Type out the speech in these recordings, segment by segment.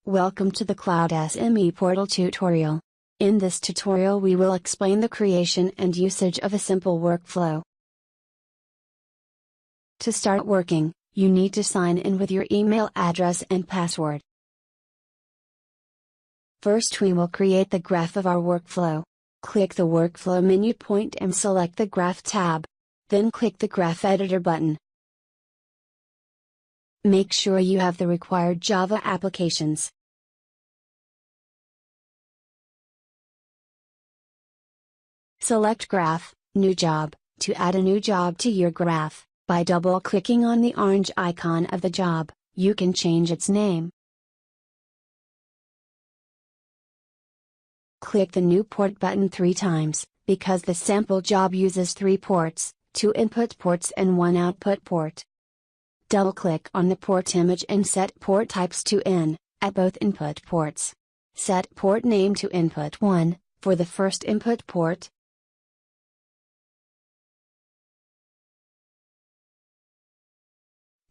Welcome to the cloudSME portal tutorial. In this tutorial we will explain the creation and usage of a simple workflow. To start working, you need to sign in with your email address and password. First we will create the graph of our workflow. Click the workflow menu point and select the graph tab. Then click the graph editor button. Make sure you have the required Java applications. Select Graph, New Job, to add a new job to your graph. By double-clicking on the orange icon of the job, you can change its name. Click the New Port button 3 times, because the sample job uses 3 ports, 2 input ports and 1 output port. Double-click on the port image and set port types to N, at both input ports. Set port name to input 1, for the first input port,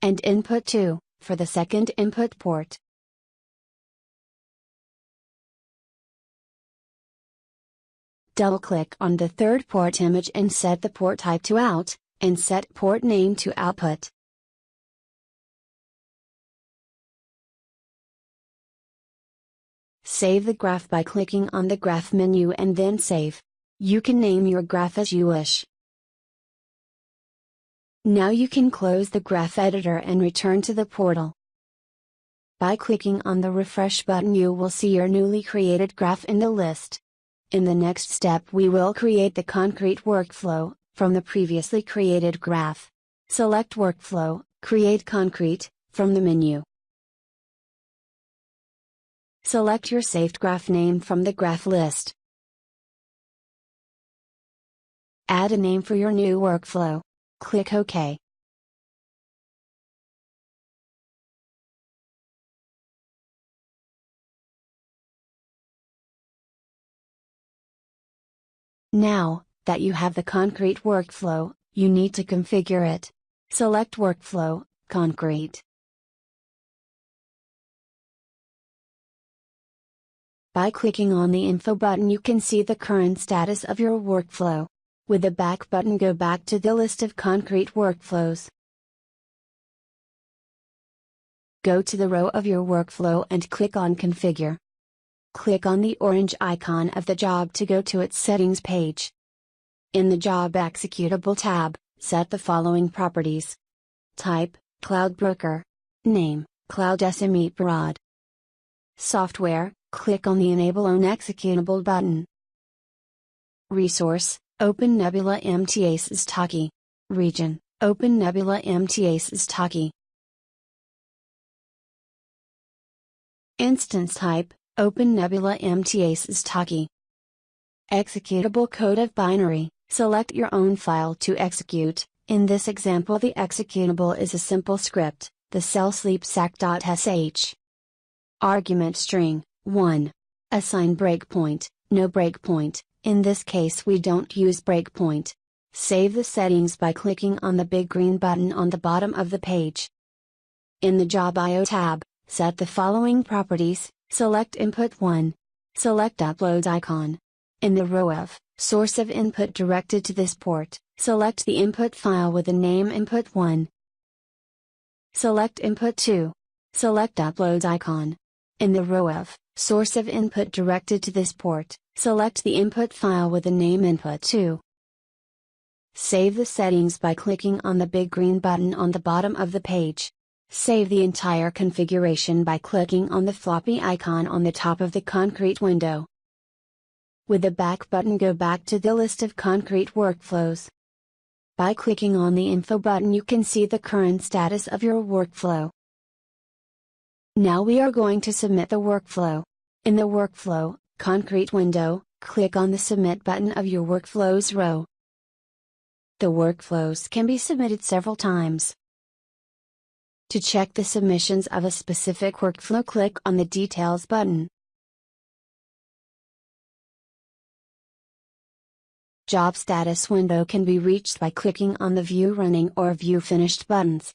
and input 2, for the second input port. Double-click on the third port image and set the port type to Out, and set port name to Output. Save the graph by clicking on the Graph menu and then Save. You can name your graph as you wish. Now you can close the graph editor and return to the portal. By clicking on the refresh button you will see your newly created graph in the list. In the next step we will create the concrete workflow, from the previously created graph. Select Workflow, Create Concrete, from the menu. Select your saved graph name from the graph list. Add a name for your new workflow. Click OK. Now that you have the concrete workflow, you need to configure it. Select Workflow, Concrete. By clicking on the Info button you can see the current status of your workflow. With the Back button go back to the list of concrete workflows. Go to the row of your workflow and click on Configure. Click on the orange icon of the job to go to its settings page. In the Job Executable tab, set the following properties. Type, Cloud Broker. Name, cloudSME Prod. Software, click on the Enable on Executable button. Resource, Open Nebula MTAs Taki. Region, Open Nebula MTAs Taki. Instance type, Open Nebula MTAs Taki. Executable code of binary, select your own file to execute. In this example the executable is a simple script, the cell sleepsack.sh. Argument string, 1. Assign breakpoint, no breakpoint. In this case we don't use breakpoint. Save the settings by clicking on the big green button on the bottom of the page. In the Job I/O tab, set the following properties, select Input 1. Select Upload icon. In the row of Source of Input directed to this port, select the input file with the name Input 1. Select Input 2. Select Upload icon. In the row of Source of Input directed to this port, select the input file with the name Input 2. Save the settings by clicking on the big green button on the bottom of the page. Save the entire configuration by clicking on the floppy icon on the top of the concrete window. With the Back button go back to the list of concrete workflows. By clicking on the Info button you can see the current status of your workflow. Now we are going to submit the workflow. In the Workflow, Concrete window, click on the Submit button of your workflows row. The workflows can be submitted several times. To check the submissions of a specific workflow click on the Details button. Job status window can be reached by clicking on the View Running or View Finished buttons.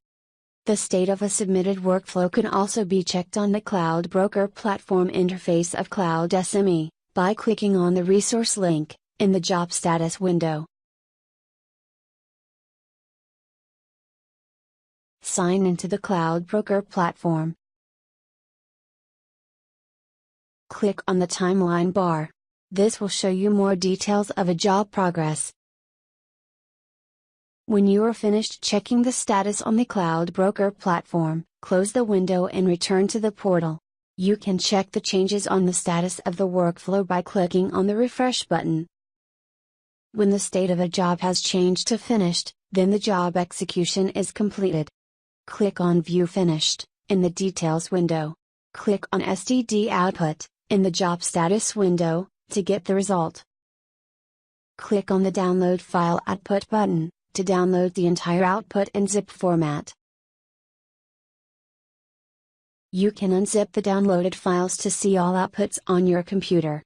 The state of a submitted workflow can also be checked on the Cloud Broker platform interface of cloudSME, by clicking on the resource link, in the Job Status window. Sign into the Cloud Broker platform. Click on the timeline bar. This will show you more details of a job progress. When you are finished checking the status on the Cloud Broker platform, close the window and return to the portal. You can check the changes on the status of the workflow by clicking on the refresh button. When the state of a job has changed to finished, then the job execution is completed. Click on View Finished, in the Details window. Click on STD Output, in the Job Status window, to get the result. Click on the Download File Output button, to download the entire output in zip format. You can unzip the downloaded files to see all outputs on your computer.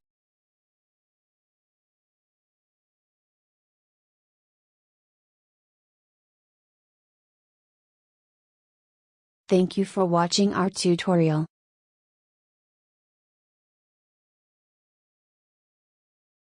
Thank you for watching our tutorial.